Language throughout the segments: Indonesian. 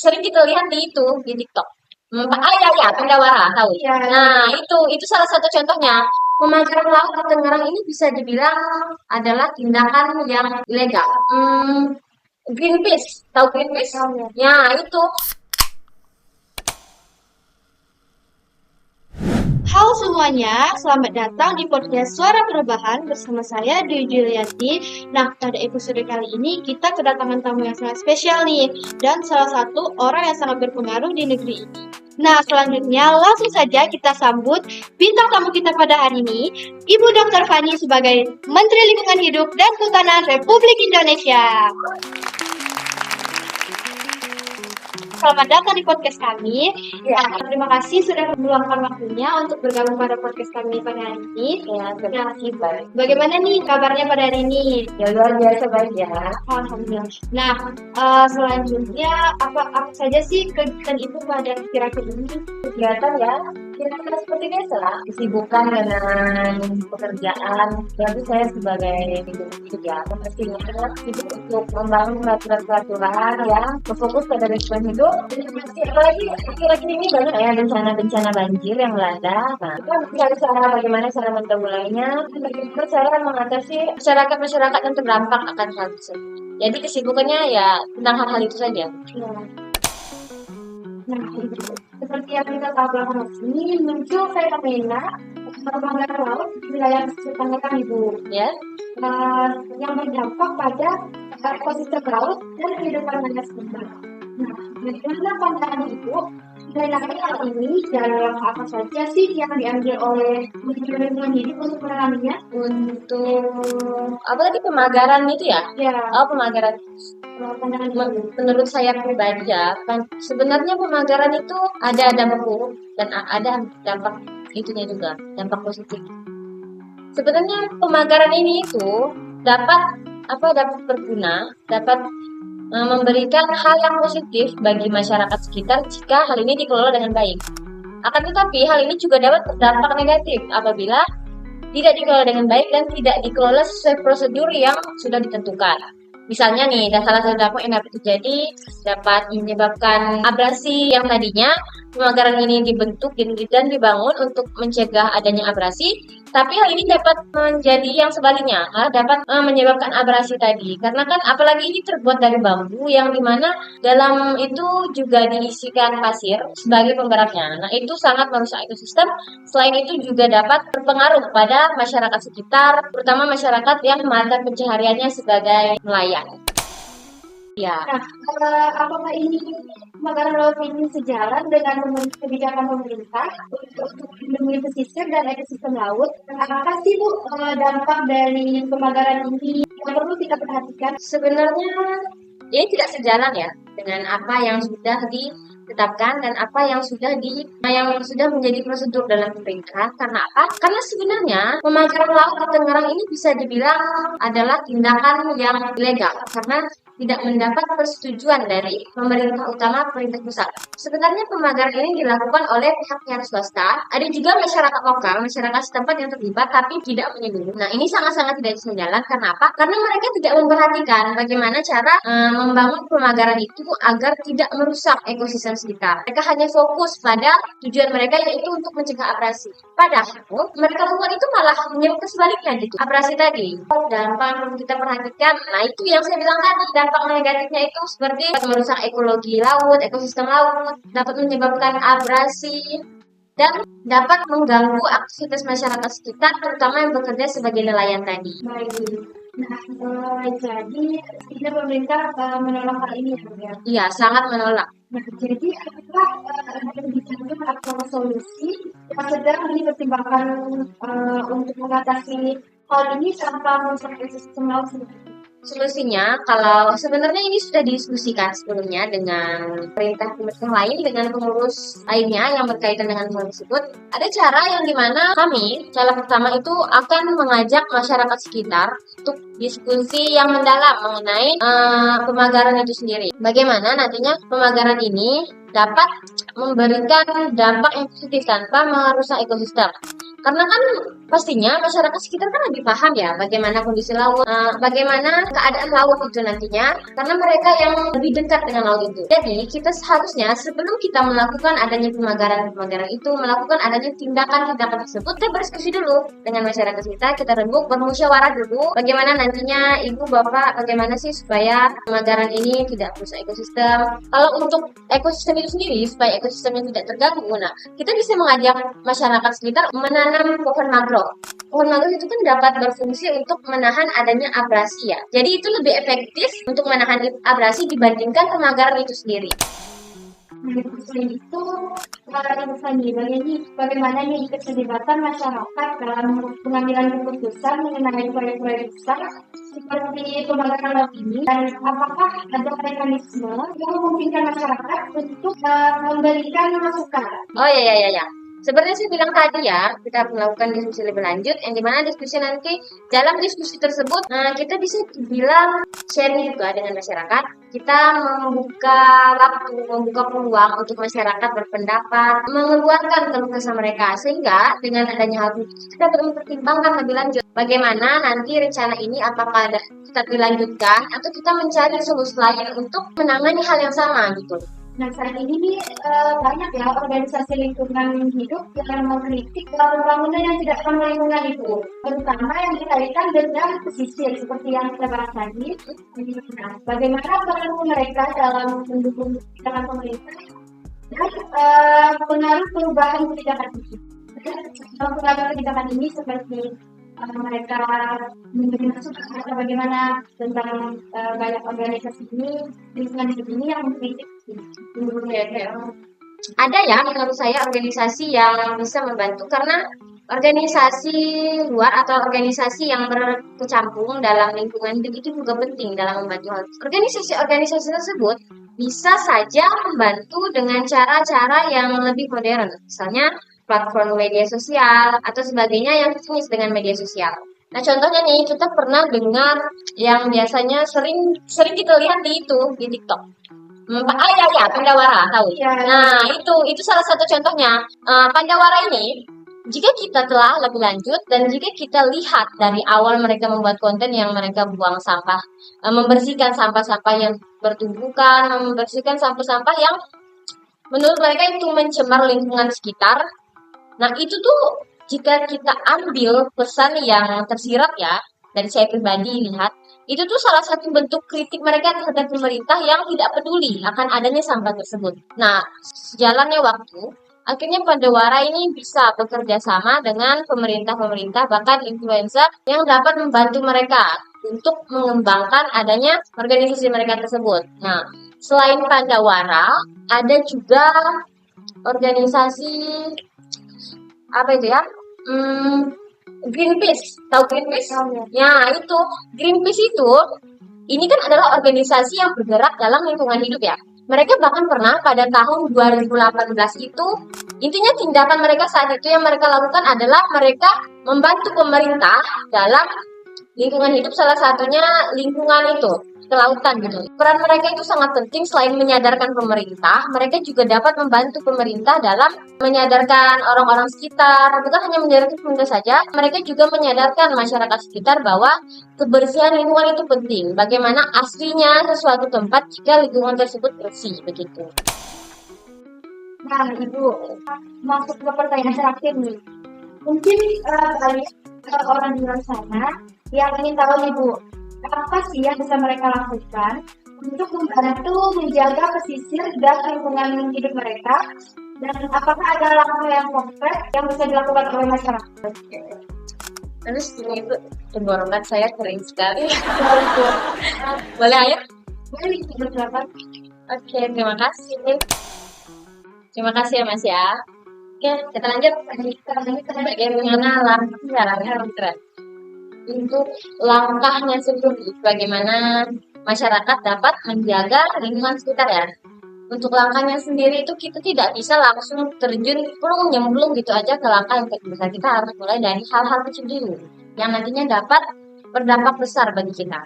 sering kita lihat di TikTok. Ya, Pendawara, tahu. Ya. Nah, itu salah satu contohnya. Pemagaran laut di Tangerang ini bisa dibilang adalah tindakan yang ilegal. Greenpeace, tahu Greenpeace? Ya, itu. Halo semuanya, selamat datang di podcast Suara Perubahan bersama saya Dwi Julianti. Nah, pada episode kali ini kita kedatangan tamu yang sangat spesial nih, dan salah satu orang yang sangat berpengaruh di negeri ini. Nah, selanjutnya langsung saja kita sambut bintang tamu kita pada hari ini, Ibu Dr. Fani sebagai Menteri Lingkungan Hidup dan Kehutanan Republik Indonesia. Selamat datang di podcast kami. Ya. Terima kasih sudah meluangkan waktunya untuk bergabung pada podcast kami pada hari ini. Ya, terima kasih. Baik. Bagaimana nih kabarnya pada hari ini? Ya, luar biasa baik ya. Alhamdulillah. Nah, selanjutnya apa saja sih kegiatan Ibu pada akhir-akhir ini? Kegiatan ya, kira-kira seperti biasa lah. Kesibukan dengan pekerjaan. Jadi saya sebagai pekerja, pastinya sibuk untuk membangun peraturan yang berfokus pada lingkungan hidup. Apalagi akhir-akhir ini banyak ya bencana banjir yang melanda. Nah, kita mencari cara bagaimana cara menanggulanginya, bagaimana cara mengatasi masyarakat yang terdampak akan hal tersebut. Jadi kesibukannya ya tentang hal-hal itu saja. Ya. Nah, seperti yang kita tahu belakangan ini muncul fenomena pemagaran laut di wilayah sekitar Ibu, Ya. yang berdampak pada ekosistem laut dan kehidupan manusia sekitar. Nah, bagaimana pandangan Ibu mengenai hal ini dan langkah apa saja sih yang diambil oleh Menteri Lingkungan Hidup untuk menanganinya? Untuk apalagi pemagaran itu ya? Ya, Pemagaran. pandangan Ibu. Menurut saya pribadi ya, kan sebenarnya pemagaran itu ada dampak buruk dan ada dampak itunya juga, dampak positif. Sebenarnya pemagaran ini itu dapat berguna, dapat memberikan hal yang positif bagi masyarakat sekitar jika hal ini dikelola dengan baik. Akan tetapi hal ini juga dapat berdampak negatif apabila tidak dikelola dengan baik dan tidak dikelola sesuai prosedur yang sudah ditentukan. Misalnya nih, salah satu dampak yang dapat terjadi dapat menyebabkan abrasi yang tadinya pemagaran ini dibentuk dan dibangun untuk mencegah adanya abrasi, tapi hal ini dapat menjadi yang sebaliknya, dapat menyebabkan abrasi tadi. Karena kan apalagi ini terbuat dari bambu yang dimana dalam itu juga diisikan pasir sebagai pemberatnya. Nah, itu sangat merusak ekosistem. Selain itu juga dapat berpengaruh pada masyarakat sekitar, terutama masyarakat yang mata pencahariannya sebagai nelayan. Ya. Nah, apakah ini pemagaran laut ini sejalan dengan kebijakan pemerintah untuk melindungi pesisir dan ekosistem laut? Apa sih Bu dampak dari pemagaran ini yang perlu kita perhatikan? Sebenarnya ini tidak sejalan ya dengan apa yang sudah ditetapkan dan apa yang sudah menjadi prosedur dalam pemerintah. Karena apa? Karena sebenarnya pemagaran laut di Tangerang ini bisa dibilang adalah tindakan yang ilegal karena tidak mendapat persetujuan dari pemerintah utama pemerintah pusat. Sebenarnya pemagaran ini dilakukan oleh pihak swasta, ada juga masyarakat lokal, masyarakat setempat yang terlibat tapi tidak menyetujui. Nah, ini sangat-sangat tidak sejalan. Karena apa? Karena mereka tidak memperhatikan bagaimana cara membangun pemagaran itu agar tidak merusak ekosistem sekitar. Mereka hanya fokus pada tujuan mereka yaitu untuk mencegah abrasi. Padahal mereka lakukan itu malah menyebabkan sebaliknya gitu. Abrasi tadi. Dampak yang kita perhatikan, nah itu yang saya bilang tadi, dampak negatifnya itu seperti merusak ekologi laut, ekosistem laut, dapat menyebabkan abrasi, dan dapat mengganggu aktivitas masyarakat sekitar, terutama yang bekerja sebagai nelayan tadi. Baik. Nah, jadi tidak pemerintah menolak hal ini ya? Iya, sangat menolak. Nah, jadi apakah ada kebijakan atau solusi yang sedang dipertimbangkan untuk mengatasi hal ini tanpa merusak ekosistem laut sendiri? Solusinya, kalau sebenarnya ini sudah didiskusikan sebelumnya dengan pemerintah lain, dengan pengurus lainnya yang berkaitan dengan hal tersebut, ada cara yang dimana cara pertama itu akan mengajak masyarakat sekitar untuk diskusi yang mendalam mengenai pemagaran itu sendiri. Bagaimana nantinya pemagaran ini dapat memberikan dampak yang positif tanpa merusak ekosistem. Karena kan pastinya masyarakat sekitar kan lebih paham ya bagaimana kondisi laut, bagaimana keadaan laut itu nantinya, karena mereka yang lebih dekat dengan laut itu. Jadi kita seharusnya sebelum kita melakukan adanya pemagaran itu, melakukan adanya tindakan-tindakan tersebut, kita berdiskusi dulu dengan masyarakat kita rembuk, bermusyawarah dulu, bagaimana nantinya ibu bapak, bagaimana sih supaya pemagaran ini tidak merusak ekosistem. Kalau untuk ekosistem itu sendiri, supaya ekosistemnya tidak terganggu, nah kita bisa mengajak masyarakat sekitar menanam pohon mangrove. Pohon mangrove itu kan dapat berfungsi untuk menahan adanya abrasi ya. Jadi itu lebih efektif untuk menahan abrasi dibandingkan pemagaran itu sendiri. Selain itu, Ibu Sandi, bagaimana nih keterlibatan masyarakat dalam pengambilan keputusan mengenai proyek-proyek besar seperti pembangunan laut ini, dan apakah ada mekanisme yang memungkinkan masyarakat untuk memberikan masukan? Oh ya. Seperti saya bilang tadi ya, kita melakukan diskusi lebih lanjut, yang dimana diskusi nanti dalam diskusi tersebut kita bisa bilang sharing juga dengan masyarakat. Kita membuka waktu, membuka peluang untuk masyarakat berpendapat, mengeluarkan keluh kesah mereka, sehingga dengan adanya hal itu kita perlu mempertimbangkan lebih lanjut bagaimana nanti rencana ini apakah tetap dilanjutkan atau kita mencari solusi lain untuk menangani hal yang sama gitu. Nah, saat ini nih banyak ya organisasi lingkungan hidup yang mengkritik pembangunan yang tidak ramah lingkungan itu, terutama yang dikaitkan dengan pesisir seperti yang kita bahas tadi. Nah, bagaimana peran mereka dalam mendukung kebijakan pemerintah dan pengaruh perubahan kebijakan itu? Pengaruh kebijakan ini seperti mereka memberi masukan atau bagaimana tentang banyak organisasi ini, lingkungan hidup ini yang mengkritik. Ada ya menurut saya organisasi yang bisa membantu, karena organisasi luar atau organisasi yang berkecimpung dalam lingkungan hidup itu juga penting dalam membantu hal. Organisasi tersebut bisa saja membantu dengan cara-cara yang lebih modern, misalnya platform media sosial atau sebagainya yang sejenis dengan media sosial. Nah, contohnya nih, kita pernah dengar yang biasanya sering kita lihat di TikTok. Ya, Pandawara, tahu. Nah, itu salah satu contohnya. Pandawara ini, jika kita telah lebih lanjut dan jika kita lihat dari awal mereka membuat konten yang mereka buang sampah, membersihkan sampah-sampah yang bertumbukan, membersihkan sampah-sampah yang menurut mereka itu mencemar lingkungan sekitar. Nah, itu tuh jika kita ambil pesan yang tersirat ya, dari saya pribadi lihat, itu tuh salah satu bentuk kritik mereka terhadap pemerintah yang tidak peduli akan adanya sampah tersebut. Nah, sejalannya waktu, akhirnya Pandawara ini bisa bekerja sama dengan pemerintah, bahkan influencer yang dapat membantu mereka untuk mengembangkan adanya organisasi mereka tersebut. Nah, selain Pandawara, ada juga organisasi apa itu ya? Greenpeace, tahu Greenpeace? Ya, itu Greenpeace itu, ini kan adalah organisasi yang bergerak dalam lingkungan hidup ya. Mereka bahkan pernah pada tahun 2018 itu, intinya tindakan mereka saat itu yang mereka lakukan adalah mereka membantu pemerintah dalam lingkungan hidup, salah satunya lingkungan itu, kelautan gitu. Peran mereka itu sangat penting, selain menyadarkan pemerintah, mereka juga dapat membantu pemerintah dalam menyadarkan orang-orang sekitar. Bukan hanya menyadarkan pemerintah saja, mereka juga menyadarkan masyarakat sekitar bahwa kebersihan lingkungan itu penting. Bagaimana aslinya sesuatu tempat jika lingkungan tersebut bersih, begitu. Nah, Ibu, masuk ke pertanyaan terakhir nih. Mungkin banyak orang di luar sana yang ingin tahu nih Bu, apa sih yang bisa mereka lakukan untuk membantu menjaga pesisir dan lingkungan hidup mereka, dan apakah ada langkah yang konkret yang bisa dilakukan oleh masyarakat? Terus ini itu tenggorokan saya kering sekali. Boleh ayo? Boleh silakan. Oke, terima kasih. Terima kasih ya Mas ya. Oke, kita lanjut. Bagaimana langkahnya untuk langkahnya sendiri, bagaimana masyarakat dapat menjaga lingkungan sekitar ya. Untuk langkahnya sendiri itu kita tidak bisa langsung terjun nyemplung gitu aja ke langkah yang besar. Kita harus mulai dari hal-hal kecil dulu yang nantinya dapat berdampak besar bagi kita.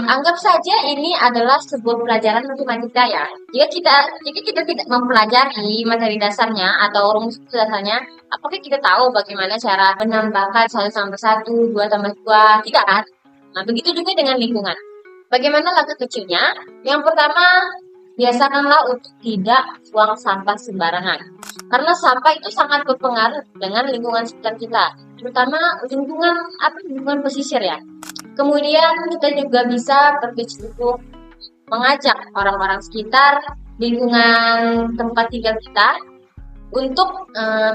Anggap saja ini adalah sebuah pelajaran untuk kita ya. Jika kita tidak mempelajari materi dasarnya atau rumus dasarnya, apakah kita tahu bagaimana cara menambahkan 1 tambah 1, 2 tambah 2? Tidak kan? Nah, begitu juga dengan lingkungan. Bagaimana langkah kecilnya? Yang pertama, biasakanlah untuk tidak buang sampah sembarangan. Karena sampah itu sangat berpengaruh dengan lingkungan sekitar kita, terutama lingkungan pesisir ya. Kemudian kita juga bisa untuk mengajak orang-orang sekitar lingkungan tempat tinggal kita untuk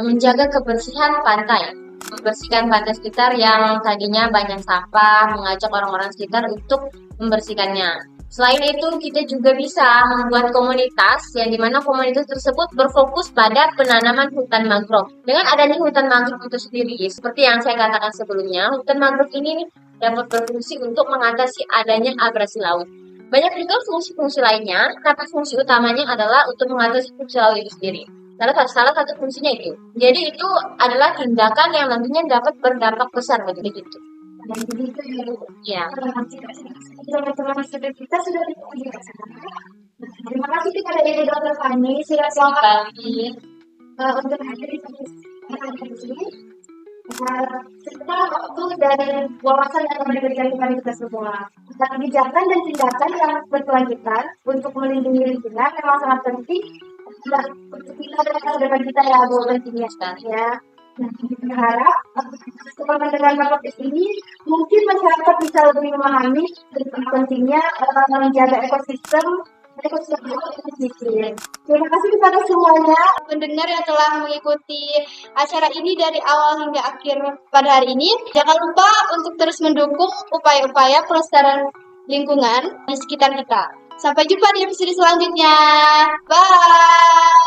menjaga kebersihan pantai. Membersihkan pantai sekitar yang tadinya banyak sampah, mengajak orang-orang sekitar untuk membersihkannya. Selain itu, kita juga bisa membuat komunitas yang dimana komunitas tersebut berfokus pada penanaman hutan mangrove. Dengan adanya hutan mangrove itu sendiri, seperti yang saya katakan sebelumnya, hutan mangrove ini dapat berfungsi untuk mengatasi adanya abrasi laut. Banyak juga fungsi-fungsi lainnya, tapi fungsi utamanya adalah untuk mengatasi fungsi laut itu sendiri. Salah satu fungsinya itu. Jadi itu adalah tindakan yang nantinya dapat berdampak besar begitu. Dan begitu Ya. teman-teman student kita sudah diuji sana. Terima kasih kepada Ibu Dr. Fani sudah selamat untuk hadir di sini. Serta waktu dari wawasan yang akan diberikan kepada kita semua. Kebijakan dan tindakan yang berkelanjutan untuk melindungi lingkungan memang sangat penting untuk kita dan masa depan kita ya Bu tentunya ya. Nah, kita berharap setelah mendengar podcast ini mungkin masyarakat bisa lebih memahami tentang pentingnya menjaga ekosistem pesisir. Terima kasih kepada semuanya pendengar yang telah mengikuti acara ini dari awal hingga akhir pada hari ini. Jangan lupa untuk terus mendukung upaya-upaya pelestarian lingkungan di sekitar kita. Sampai jumpa di episode selanjutnya. Bye.